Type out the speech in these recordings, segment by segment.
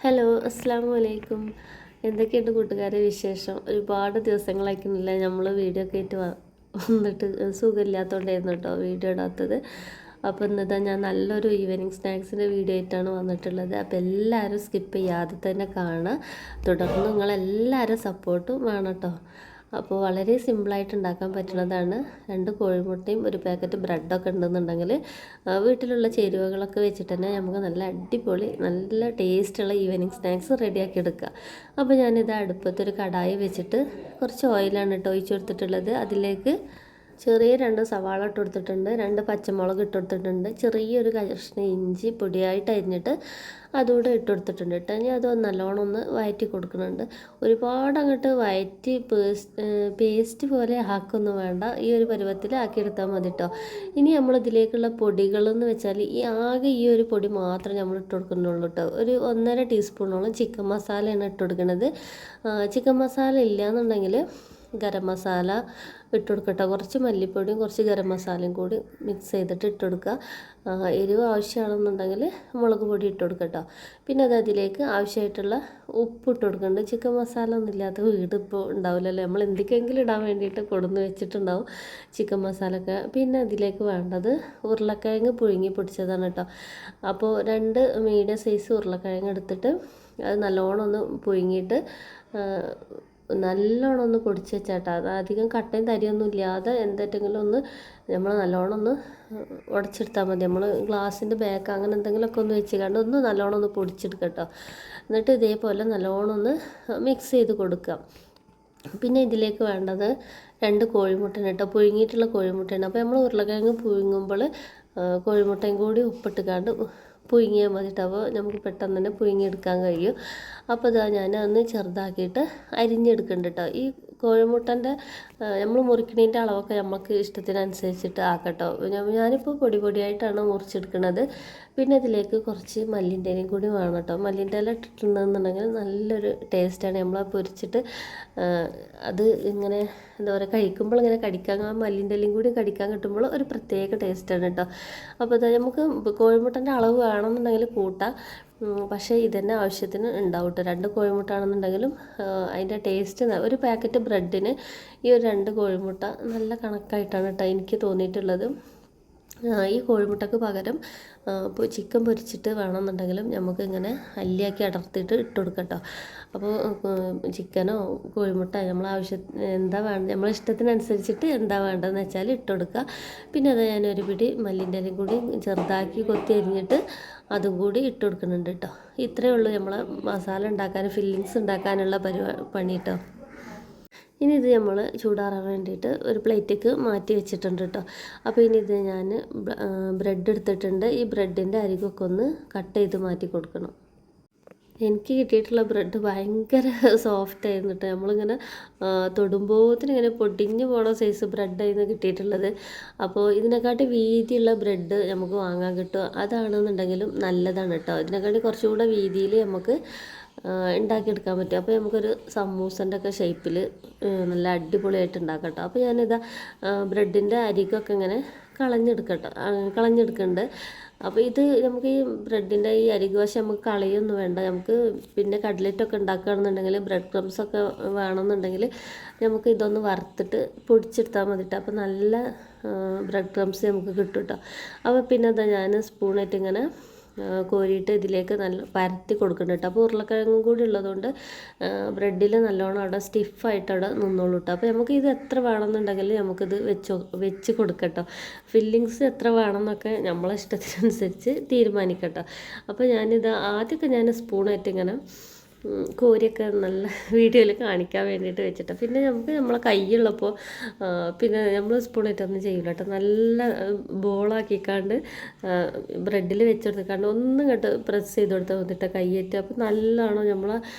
Hello, അസ്സാമു അലൈക്കും. എന്തൊക്കെയുണ്ട് കൂട്ടുകാരെ വിശേഷം? ഒരുപാട് ദിവസങ്ങളായിരിക്കുന്നില്ല നമ്മൾ വീഡിയോ ഒക്കെ ആയിട്ട് വന്നിട്ട്. സുഖമില്ലാത്തതുകൊണ്ടായിരുന്നു കേട്ടോ വീഡിയോ ഇടാത്തത്. അപ്പോൾ ഇന്നതാ ഞാൻ നല്ലൊരു ഈവനിങ് സ്നാക്സിൻ്റെ വീഡിയോ ആയിട്ടാണ് വന്നിട്ടുള്ളത്. അപ്പോൾ എല്ലാവരും സ്കിപ്പ് ചെയ്യാതെ തന്നെ കാണുക. തുടർന്ന് നിങ്ങളെല്ലാവരും സപ്പോർട്ടും വേണം കേട്ടോ. അപ്പോൾ വളരെ സിമ്പിളായിട്ട് ഉണ്ടാക്കാൻ പറ്റുന്നതാണ്. 2 കോഴിമുട്ടയും ഒരു പാക്കറ്റ് ബ്രെഡൊക്കെ ഉണ്ടെന്നുണ്ടെങ്കിൽ വീട്ടിലുള്ള ചേരുവകളൊക്കെ വെച്ചിട്ട് തന്നെ നമുക്ക് നല്ല അടിപൊളി നല്ല ടേസ്റ്റുള്ള ഈവനിങ് സ്നാക്സ് റെഡിയാക്കി എടുക്കുക. അപ്പോൾ ഞാനിത് അടുപ്പത്തൊരു കടായി വെച്ചിട്ട് കുറച്ച് ഓയിലാണ് കേട്ടോ ഒഴിച്ച് കൊടുത്തിട്ടുള്ളത്. അതിലേക്ക് ചെറിയ 2 സവാള ഇട്ട് കൊടുത്തിട്ടുണ്ട്, 2 പച്ചമുളക് ഇട്ട് കൊടുത്തിട്ടുണ്ട്, ചെറിയൊരു കഷ്ണം ഇഞ്ചി പൊടിയായിട്ട് അരിഞ്ഞിട്ട് അതുകൂടെ ഇട്ട് കൊടുത്തിട്ടുണ്ട് കേട്ടോ. ഇനി അത് നല്ലോണം ഒന്ന് വഴറ്റി കൊടുക്കുന്നുണ്ട്. ഒരുപാട് അങ്ങോട്ട് വഴറ്റി പേസ്റ്റ് പോലെ ആക്കൊന്നും വേണ്ട, ഈ ഒരു പരുവത്തിൽ ആക്കിയെടുത്താൽ മതി കേട്ടോ. ഇനി നമ്മളിതിലേക്കുള്ള പൊടികളെന്ന് വെച്ചാൽ ഈ ഒരു പൊടി മാത്രമേ നമ്മൾ ഇട്ട് കൊടുക്കുന്നുള്ളൂ കേട്ടോ. ഒരു 1.5 ടീസ്പൂണോളം ചിക്കൻ മസാലയാണ് ഇട്ട് കൊടുക്കുന്നത്. ചിക്കൻ മസാല ഇല്ലയെന്നുണ്ടെങ്കിൽ ഗരം മസാല ഇട്ട് കൊടുക്കട്ടോ. കുറച്ച് മല്ലിപ്പൊടിയും കുറച്ച് ഗരം മസാലയും കൂടി മിക്സ് ചെയ്തിട്ട് ഇട്ട് കൊടുക്കുക. എരിവ് ആവശ്യമാണെന്നുണ്ടെങ്കിൽ മുളക് പൊടി ഇട്ട് കൊടുക്കട്ടോ. പിന്നെ അതിലേക്ക് ആവശ്യമായിട്ടുള്ള ഉപ്പ് ഇട്ട് കൊടുക്കുന്നുണ്ട്. ചിക്കൻ മസാല ഒന്നും ഇല്ലാത്ത വീട് ഇപ്പോൾ ഉണ്ടാവില്ലല്ലോ, നമ്മൾ എന്തൊക്കെയെങ്കിലും ഇടാൻ വേണ്ടിയിട്ട് കൊടുന്ന് വെച്ചിട്ടുണ്ടാവും ചിക്കൻ മസാലയൊക്കെ. പിന്നെ അതിലേക്ക് വേണ്ടത് ഉരുളക്കിഴങ്ങ് പുഴുങ്ങി പൊടിച്ചതാണ് കേട്ടോ. അപ്പോൾ 2 മീഡിയം സൈസ് ഉരുളക്കിഴങ്ങ് എടുത്തിട്ട് അത് നല്ലോണം ഒന്ന് പുഴുങ്ങിയിട്ട് നല്ലോണം ഒന്ന് പൊടിച്ച് വെച്ചാട്ടോ. അത് അധികം കട്ടയും തരിയൊന്നും ഇല്ലാതെ എന്തെങ്കിലും ഒന്ന് നമ്മൾ നല്ലോണം ഒന്ന് ഉടച്ചെടുത്താൽ മതി. നമ്മൾ ഗ്ലാസിൻ്റെ ബാക്ക് അങ്ങനെ എന്തെങ്കിലുമൊക്കെ ഒന്ന് വെച്ച് കണ്ട് ഒന്ന് നല്ലോണം ഒന്ന് പൊടിച്ചെടുക്കുക കേട്ടോ. എന്നിട്ട് ഇതേപോലെ നല്ലോണം ഒന്ന് മിക്സ് ചെയ്ത് കൊടുക്കുക. പിന്നെ ഇതിലേക്ക് വേണ്ടത് 2 കോഴിമുട്ടയാണ് കേട്ടോ, പുഴുങ്ങിയിട്ടുള്ള കോഴിമുട്ടയാണ്. അപ്പോൾ നമ്മൾ ഉരുളക്കിഴങ്ങ് പുഴുങ്ങുമ്പോൾ കോഴിമുട്ടയും കൂടി ഉപ്പിട്ട് കണ്ട് പുഴുങ്ങിയാൽ മതി കേട്ടോ. അപ്പോൾ നമുക്ക് പെട്ടെന്ന് തന്നെ പുഴുങ്ങിയെടുക്കാൻ കഴിയും. അപ്പോൾ ഇതാ ഞാൻ ഒന്ന് ചെറുതാക്കിയിട്ട് അരിഞ്ഞെടുക്കുന്നുണ്ട് കേട്ടോ. ഈ കോഴിമുട്ടൻ്റെ നമ്മൾ മുറിക്കണീൻ്റെ അളവൊക്കെ നമുക്ക് ഇഷ്ടത്തിനനുസരിച്ചിട്ട് ആക്കട്ടോ. ഞാനിപ്പോൾ പൊടിയായിട്ടാണ് മുറിച്ചെടുക്കുന്നത്. പിന്നെ ഇതിലേക്ക് കുറച്ച് മല്ലിൻ്റെ ഇലയും കൂടി വേണം കേട്ടോ. മല്ലിൻ്റെ ഇല ഇട്ടിട്ടുണ്ടെന്നുണ്ടെങ്കിൽ നല്ലൊരു ടേസ്റ്റാണ്. നമ്മൾ പൊരിച്ചിട്ട് അത് ഇങ്ങനെ എന്താ പറയുക, കഴിക്കുമ്പോൾ ഇങ്ങനെ കടിക്കാൻ മല്ലിൻ്റെ ഇലയും കൂടി കടിക്കാൻ കിട്ടുമ്പോൾ ഒരു പ്രത്യേക ടേസ്റ്റാണ് കേട്ടോ. അപ്പോൾ അത് നമുക്ക് കോഴിമുട്ടൻ്റെ അളവ് വേണമെന്നുണ്ടെങ്കിൽ കൂട്ടാം, പക്ഷേ ഇതന്നെ ആവശ്യത്തിന് ഉണ്ടാവും കേട്ടോ. 2 കോഴിമുട്ട ആണെന്നുണ്ടെങ്കിലും അതിൻ്റെ ടേസ്റ്റ്, ഒരു പാക്കറ്റ് ബ്രെഡിന് ഈ ഒരു 2 കോഴിമുട്ട നല്ല കണക്കായിട്ടാണ് കേട്ടോ എനിക്ക് തോന്നിയിട്ടുള്ളത്. ഈ കോഴിമുട്ടക്ക് പകരം ഇപ്പോൾ ചിക്കൻ പൊരിച്ചിട്ട് വേണമെന്നുണ്ടെങ്കിലും നമുക്ക് ഇങ്ങനെ അല്ലിയാക്കി അടർത്തിയിട്ട് ഇട്ട് കൊടുക്കാം കേട്ടോ. അപ്പോൾ ചിക്കനോ കോഴിമുട്ട എന്താ വേണ്ടത് നമ്മളെ ഇഷ്ടത്തിനനുസരിച്ചിട്ട് എന്താ വേണ്ടതെന്ന് വെച്ചാൽ ഇട്ട് കൊടുക്കുക. പിന്നെ അത് ഞാനൊരു പിടി മല്ലിൻ്റെ ഇലയും കൂടി ചെറുതാക്കി കൊത്തി അരിഞ്ഞിട്ട് അതും കൂടി ഇട്ട് കൊടുക്കുന്നുണ്ട് കേട്ടോ. ഇത്രയേ ഉള്ളൂ നമ്മളെ മസാല ഉണ്ടാക്കാൻ, ഫില്ലിങ്സ് ഉണ്ടാക്കാനുള്ള പണി കേട്ടോ. ഇനി ഇത് നമ്മൾ ചൂടാറാൻ വേണ്ടിയിട്ട് ഒരു പ്ലേറ്റിലേക്ക് മാറ്റി വെച്ചിട്ടുണ്ട് കേട്ടോ. അപ്പോൾ ഇനി ഇത് ഞാൻ ബ്രെഡ് എടുത്തിട്ടുണ്ട്. ഈ ബ്രെഡിൻ്റെ അരികൊക്കെ ഒന്ന് കട്ട് ചെയ്ത് മാറ്റി കൊടുക്കണം. എനിക്ക് കിട്ടിയിട്ടുള്ള ബ്രെഡ് ഭയങ്കര സോഫ്റ്റ് ആയിരുന്നു കേട്ടോ. നമ്മളിങ്ങനെ തൊടുമ്പോഴത്തിന് ഇങ്ങനെ പൊടിഞ്ഞു പോണ സൈസ് ബ്രെഡായിരുന്നു കിട്ടിയിട്ടുള്ളത്. അപ്പോൾ ഇതിനെക്കാട്ടി വീതിയുള്ള ബ്രെഡ് നമുക്ക് വാങ്ങാൻ കിട്ടും. അതാണെന്നുണ്ടെങ്കിലും നല്ലതാണ് കേട്ടോ. ഇതിനെക്കാട്ടി കുറച്ചുകൂടെ വീതിയിൽ നമുക്ക് ഉണ്ടാക്കിയെടുക്കാൻ പറ്റും. അപ്പോൾ നമുക്കൊരു സമൂസൻ്റെ ഒക്കെ ഷേപ്പിൽ നല്ല അടിപൊളിയായിട്ട് ഉണ്ടാക്കാം കേട്ടോ. അപ്പോൾ ഞാനിതാ ബ്രെഡിൻ്റെ അരികൊക്കെ ഇങ്ങനെ കളഞ്ഞെടുക്കുന്നുണ്ട്. അപ്പോൾ ഇത് നമുക്ക് ഈ ബ്രെഡിൻ്റെ ഈ അരികുവശം നമുക്ക് കളയൊന്നും വേണ്ട. നമുക്ക് പിന്നെ കട്ട്ലറ്റൊക്കെ ഉണ്ടാക്കുകയാണെന്നുണ്ടെങ്കിൽ ബ്രെഡ് ക്രംസൊക്കെ വേണമെന്നുണ്ടെങ്കിൽ നമുക്ക് ഇതൊന്ന് വറുത്തിട്ട് പൊടിച്ചെടുത്താൽ മതിട്ടോ. അപ്പോൾ നല്ല ബ്രെഡ് ക്രംസ് നമുക്ക് കിട്ടും കേട്ടോ. അപ്പോൾ പിന്നെ അതാ ഞാൻ സ്പൂണായിട്ട് ഇങ്ങനെ കോരിയിട്ട് ഇതിലേക്ക് നല്ല പരത്തി കൊടുക്കുന്നുണ്ട് കേട്ടോ. അപ്പോൾ ഉരുളക്കിഴങ്ങും കൂടി ഉള്ളതുകൊണ്ട് ബ്രെഡിൽ നല്ലോണം അവിടെ സ്റ്റിഫായിട്ട് അവിടെ നിന്നോളൂ കേട്ടോ. അപ്പോൾ നമുക്ക് ഇത് എത്ര വേണമെന്നുണ്ടെങ്കിൽ നമുക്കിത് വെച്ച് കൊടുക്കട്ടോ. ഫില്ലിങ്സ് എത്ര വേണമെന്നൊക്കെ നമ്മളെ ഇഷ്ടത്തിനനുസരിച്ച് തീരുമാനിക്കട്ടോ. അപ്പോൾ ഞാനിത് ആദ്യമൊക്കെ ഞാൻ സ്പൂണായിട്ട് ഇങ്ങനെ കോരിയൊക്കെ നല്ല വീഡിയോയിൽ കാണിക്കാൻ വേണ്ടിയിട്ട് വെച്ചിട്ട്, പിന്നെ നമുക്ക് നമ്മളെ കൈയുള്ളപ്പോൾ പിന്നെ നമ്മൾ സ്പൂണായിട്ടൊന്നും ചെയ്യില്ല കേട്ടോ. നല്ല ബോളാക്കിക്കാണ്ട് ബ്രെഡിൽ വെച്ചെടുത്തിക്കാണ്ട് ഒന്നും കേട്ട് പ്രസ് ചെയ്ത് കൊടുത്താൽ മതിട്ട് കൈയേറ്റ്. അപ്പോൾ നല്ലോണം നമ്മൾ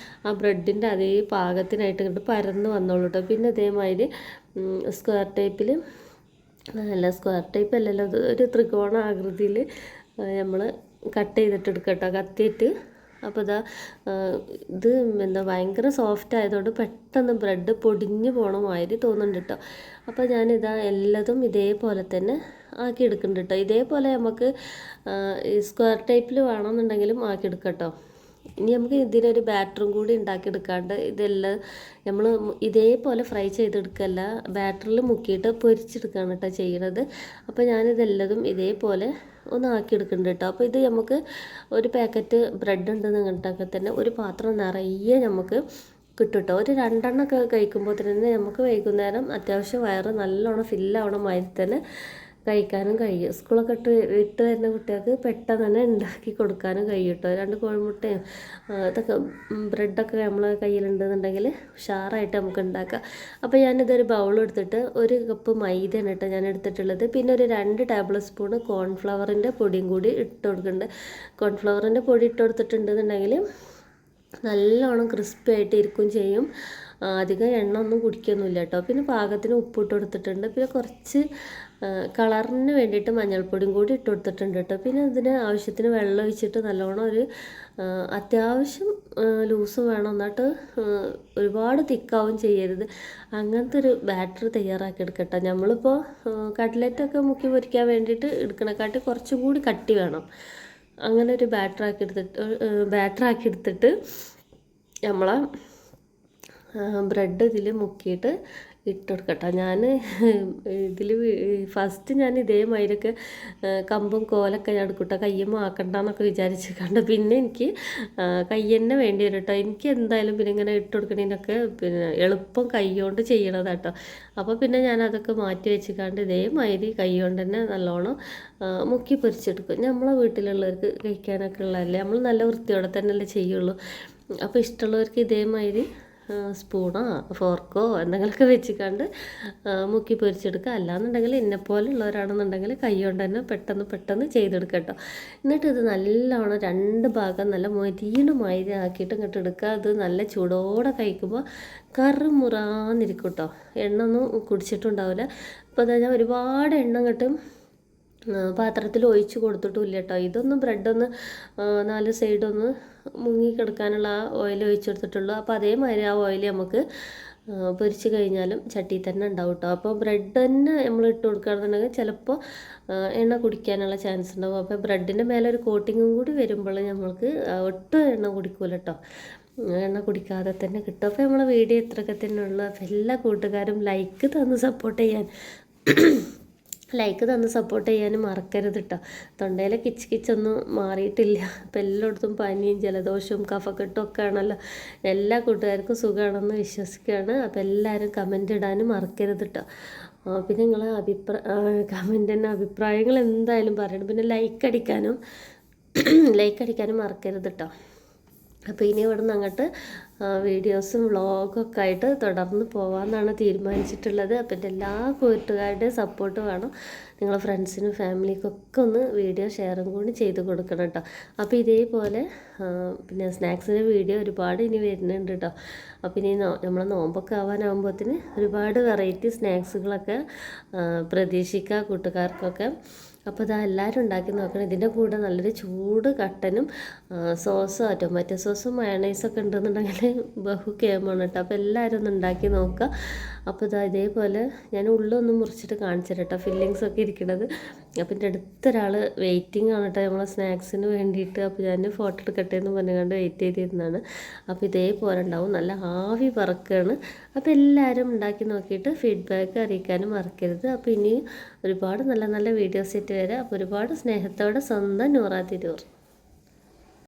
ആ ബ്രെഡിൻ്റെ അതേ പാകത്തിനായിട്ട് ഇങ്ങോട്ട് പരന്ന് വന്നോളൂ കേട്ടോ. പിന്നെ അതേമാതിരി സ്ക്വയർ ടൈപ്പിൽ സ്ക്വയർ ടൈപ്പ് അല്ലല്ലോ, ഒരു ത്രികോണ ആകൃതിയിൽ നമ്മൾ കട്ട് ചെയ്തിട്ട് എടുക്കാം കേട്ടോ കത്തിയിട്ട്. അപ്പോൾ ഇത് എന്താ ഭയങ്കര സോഫ്റ്റ് ആയതുകൊണ്ട് പെട്ടെന്ന് ബ്രെഡ് പൊടിഞ്ഞു പോണ മാതിരി തോന്നുന്നുണ്ട് കേട്ടോ. അപ്പോൾ ഞാനിതാ എല്ലാതും ഇതേപോലെ തന്നെ ആക്കിയെടുക്കുന്നുണ്ട് കേട്ടോ. ഇതേപോലെ നമുക്ക് ഈ സ്ക്വയർ ടൈപ്പിൽ വേണമെന്നുണ്ടെങ്കിലും ആക്കിയെടുക്കാം കേട്ടോ. ഇനി നമുക്ക് ഇതിനൊരു ബാറ്ററും കൂടി ഉണ്ടാക്കിയെടുക്കാണ്ട് ഇതെല്ലാം നമ്മൾ ഇതേപോലെ ഫ്രൈ ചെയ്തെടുക്കല്ല, ബാറ്ററിൽ മുക്കിയിട്ട് പൊരിച്ചെടുക്കുകയാണ് കേട്ടോ ചെയ്യണത്. അപ്പോൾ ഞാനിതെല്ലതും ഇതേപോലെ ഒന്ന് ആക്കിയെടുക്കുന്നുണ്ട് കേട്ടോ. അപ്പോൾ ഇത് നമുക്ക് ഒരു പാക്കറ്റ് ബ്രെഡ് ഉണ്ടെന്ന് കണ്ടിട്ടൊക്കെ തന്നെ ഒരു പാത്രം നിറയെ നമുക്ക് കിട്ടും കേട്ടോ. ഒരു 2 എണ്ണമൊക്കെ കഴിക്കുമ്പോൾ തന്നെ നമുക്ക് വൈകുന്നേരം അത്യാവശ്യം വയറ് നല്ലോണം ഫില്ലാവണ മാതിരി തന്നെ കഴിക്കാനും കഴിയും. സ്കൂളൊക്കെ വിട്ട് വരുന്ന കുട്ടികൾക്ക് പെട്ടെന്ന് തന്നെ ഉണ്ടാക്കി കൊടുക്കാനും കഴിയും കേട്ടോ. 2 കോഴിമുട്ടയും ഇതൊക്കെ ബ്രെഡൊക്കെ നമ്മളെ കയ്യിലുണ്ടെന്നുണ്ടെങ്കിൽ ഉഷാറായിട്ട് നമുക്ക് ഉണ്ടാക്കാം. അപ്പോൾ ഞാനിതൊരു ബൗളെടുത്തിട്ട് 1 കപ്പ് മൈദയാണ് കേട്ടോ ഞാൻ എടുത്തിട്ടുള്ളത്. പിന്നെ ഒരു 2 ടേബിൾ സ്പൂൺ കോൺഫ്ലവറിൻ്റെ പൊടിയും കൂടി ഇട്ട് കൊടുക്കുന്നുണ്ട്. കോൺഫ്ലവറിൻ്റെ പൊടി ഇട്ട് കൊടുത്തിട്ടുണ്ടെന്നുണ്ടെങ്കിൽ നല്ലോണം ക്രിസ്പി ആയിട്ട് ഇരിക്കും ചെയ്യും. അധികം എണ്ണ ഒന്നും കുടിക്കൊന്നുമില്ല കേട്ടോ. പിന്നെ പാകത്തിന് ഉപ്പിട്ട് കൊടുത്തിട്ടുണ്ട്. പിന്നെ കുറച്ച് കളറിന് വേണ്ടിയിട്ട് മഞ്ഞൾപ്പൊടിയും കൂടി ഇട്ട് കൊടുത്തിട്ടുണ്ട് കേട്ടോ. പിന്നെ ഇതിന് ആവശ്യത്തിന് വെള്ളം ഒഴിച്ചിട്ട് നല്ലോണം ഒരു അത്യാവശ്യം ലൂസും വേണം, എന്നിട്ട് ഒരുപാട് തിക്കാവും ചെയ്യരുത്. അങ്ങനത്തെ ഒരു ബാറ്റർ തയ്യാറാക്കി എടുക്കട്ടോ. നമ്മളിപ്പോൾ കട്ട്ലറ്റൊക്കെ മുക്കി പൊരിക്കാൻ വേണ്ടിയിട്ട് എടുക്കണേക്കാട്ടി കുറച്ചും കൂടി കട്ടി വേണം. അങ്ങനെ ഒരു ബാറ്ററാക്കി എടുത്തിട്ട് നമ്മളെ ബ്രെഡ് ഇതിൽ മുക്കിയിട്ട് ഇട്ട് കൊടുക്കട്ടോ. ഞാൻ ഇതിൽ ഫസ്റ്റ് ഞാൻ ഇതേമാതിരിയൊക്കെ കമ്പും കോലൊക്കെ ഞാൻ എടുക്കട്ടോ, കയ്യമ്മ ആക്കണ്ടെന്നൊക്കെ വിചാരിച്ച് കണ്ട്. പിന്നെ എനിക്ക് കൈ തന്നെ വേണ്ടി വരും കേട്ടോ. എനിക്ക് എന്തായാലും പിന്നെ ഇങ്ങനെ ഇട്ട് കൊടുക്കണതിനൊക്കെ പിന്നെ എളുപ്പം കൈ കൊണ്ട് ചെയ്യണതാട്ടോ. അപ്പോൾ പിന്നെ ഞാൻ അതൊക്കെ മാറ്റി വെച്ച് കണ്ട് ഇതേമാതിരി കൈ കൊണ്ട് തന്നെ നല്ലോണം മുക്കി പൊരിച്ചെടുക്കും. നമ്മളെ വീട്ടിലുള്ളവർക്ക് കഴിക്കാനൊക്കെ ഉള്ളതല്ലേ, നമ്മൾ നല്ല വൃത്തിയോടെ തന്നെയല്ലേ ചെയ്യുള്ളൂ. അപ്പോൾ ഇഷ്ടമുള്ളവർക്ക് ഇതേമാതിരി സ്പൂണോ ഫോർക്കോ എന്തെങ്കിലുമൊക്കെ വെച്ചിക്കാണ്ട് മുക്കി പൊരിച്ചെടുക്കുക. അല്ലാന്നുണ്ടെങ്കിൽ എന്നെപ്പോലുള്ളവരാണെന്നുണ്ടെങ്കിൽ കൈ കൊണ്ട് തന്നെ പെട്ടെന്ന് ചെയ്തെടുക്കുക കേട്ടോ. എന്നിട്ട് ഇത് നല്ലോണം 2 ഭാഗം നല്ല മൊരിയണമാതിരി ആക്കിയിട്ട് ഇങ്ങോട്ട് എടുക്കുക. അത് നല്ല ചൂടോടെ കഴിക്കുമ്പോൾ കറുമുറാന്നിരിക്കും കേട്ടോ. എണ്ണ ഒന്നും കുടിച്ചിട്ടുണ്ടാവില്ല. അപ്പോൾ അതാ ഞാൻ ഒരുപാട് എണ്ണ ഇങ്ങോട്ട് പാത്രത്തിൽ ഒഴിച്ച് കൊടുത്തിട്ടുമില്ല കേട്ടോ. ഇതൊന്ന് ബ്രെഡൊന്ന് 4 സൈഡൊന്ന് മുങ്ങി കിടക്കാനുള്ള ആ ഓയിൽ ഒഴിച്ച് കൊടുത്തിട്ടുള്ളൂ. അപ്പോൾ അതേമാതിരി ആ ഓയിൽ നമുക്ക് പൊരിച്ച് കഴിഞ്ഞാലും ചട്ടിയിൽ തന്നെ ഉണ്ടാവും കേട്ടോ. അപ്പോൾ ബ്രെഡ് തന്നെ നമ്മൾ ഇട്ട് കൊടുക്കുകയാണെന്നുണ്ടെങ്കിൽ ചിലപ്പോൾ എണ്ണ കുടിക്കാനുള്ള ചാൻസ് ഉണ്ടാവും. അപ്പോൾ ബ്രെഡിൻ്റെ മേലെ ഒരു കോട്ടിങ്ങും കൂടി വരുമ്പോൾ നമ്മൾക്ക് ഒട്ടും എണ്ണ കുടിക്കൂല കേട്ടോ. എണ്ണ കുടിക്കാതെ തന്നെ കിട്ടും. അപ്പോൾ നമ്മളെ വീഡിയോ ഇത്രയൊക്കെ തന്നെ ഉള്ളൂ. അപ്പോൾ എല്ലാ കൂട്ടുകാരും ലൈക്ക് തന്ന് സപ്പോർട്ട് ചെയ്യാനും മറക്കരുത് കേട്ടോ. തൊണ്ടയിലെ കിച്ചൊന്നും മാറിയിട്ടില്ല. അപ്പോൾ എല്ലായിടത്തും പനിയും ജലദോഷവും കഫക്കെട്ടും ഒക്കെ ആണല്ലോ. എല്ലാ കൂട്ടുകാർക്കും സുഖമാണെന്ന് വിശ്വസിക്കുകയാണ്. അപ്പോൾ എല്ലാവരും കമൻ്റ് ഇടാനും മറക്കരുത് കേട്ടോ. പിന്നെ നിങ്ങളെ കമൻറ്റിൻ്റെ അഭിപ്രായങ്ങൾ എന്തായാലും പറയണം. പിന്നെ ലൈക്ക് അടിക്കാനും മറക്കരുത് കേട്ടോ. അപ്പോൾ ഇനി ഇവിടെ നിന്ന് അങ്ങോട്ട് വീഡിയോസും വ്ളോഗൊക്കെ ആയിട്ട് തുടർന്ന് പോകാമെന്നാണ് തീരുമാനിച്ചിട്ടുള്ളത്. അപ്പോൾ എൻ്റെ എല്ലാ കൂട്ടുകാരുടെയും സപ്പോർട്ട് വേണം. നിങ്ങളെ ഫ്രണ്ട്സിനും ഫാമിലിക്കൊക്കെ ഒന്ന് വീഡിയോ ഷെയറും കൂടി ചെയ്ത് കൊടുക്കണം കേട്ടോ. അപ്പോൾ ഇതേപോലെ പിന്നെ സ്നാക്സിൻ്റെ വീഡിയോ ഒരുപാട് ഇനി വരുന്നുണ്ട് കേട്ടോ. അപ്പോൾ ഇനി നമ്മളെ നോമ്പൊക്കെ ആവാനാകുമ്പോഴത്തേന് ഒരുപാട് വെറൈറ്റി സ്നാക്സുകളൊക്കെ പ്രതീക്ഷിക്കുക കൂട്ടുകാർക്കൊക്കെ. അപ്പോൾ ഇതാ എല്ലാവരും ഉണ്ടാക്കി നോക്കണം. ഇതിൻ്റെ കൂടെ നല്ലൊരു ചൂട് കട്ടനും സോസോ ടൊമാറ്റോ സോസും മയണൈസൊക്കെ ഉണ്ടെന്നുണ്ടെങ്കിൽ ബഹുക്കേമാണ് കേട്ടോ. അപ്പോൾ എല്ലാവരും ഒന്ന് ഉണ്ടാക്കി നോക്കുക. അപ്പോൾ ഇതാ ഇതേപോലെ ഞാൻ ഉള്ളൊന്നും മുറിച്ചിട്ട് കാണിച്ചു തരാം കേട്ടോ, ഫില്ലിങ്സൊക്കെ ഇരിക്കുന്നത്. അപ്പോൾ എൻ്റെ അടുത്തൊരാൾ വെയിറ്റിംഗ് ആണ് കേട്ടോ നമ്മളെ സ്നാക്സിന് വേണ്ടിയിട്ട്. അപ്പോൾ ഞാൻ ഫോട്ടോ എടുക്കട്ടെ എന്ന് പറഞ്ഞുകൊണ്ട് വെയിറ്റ് ചെയ്തിരുന്നതാണ്. അപ്പോൾ ഇതേപോലെ ഉണ്ടാവും, നല്ല ആവി പറക്കുകയാണ്. അപ്പോൾ എല്ലാവരും ഉണ്ടാക്കി നോക്കിയിട്ട് ഫീഡ്ബാക്ക് അറിയിക്കാനും മറക്കരുത്. അപ്പോൾ ഇനി ഒരുപാട് നല്ല വീഡിയോസ് ആയിട്ട് വരാം. അപ്പോൾ ഒരുപാട് സ്നേഹത്തോടെ സ്വന്തം നൂറ തിരൂർ.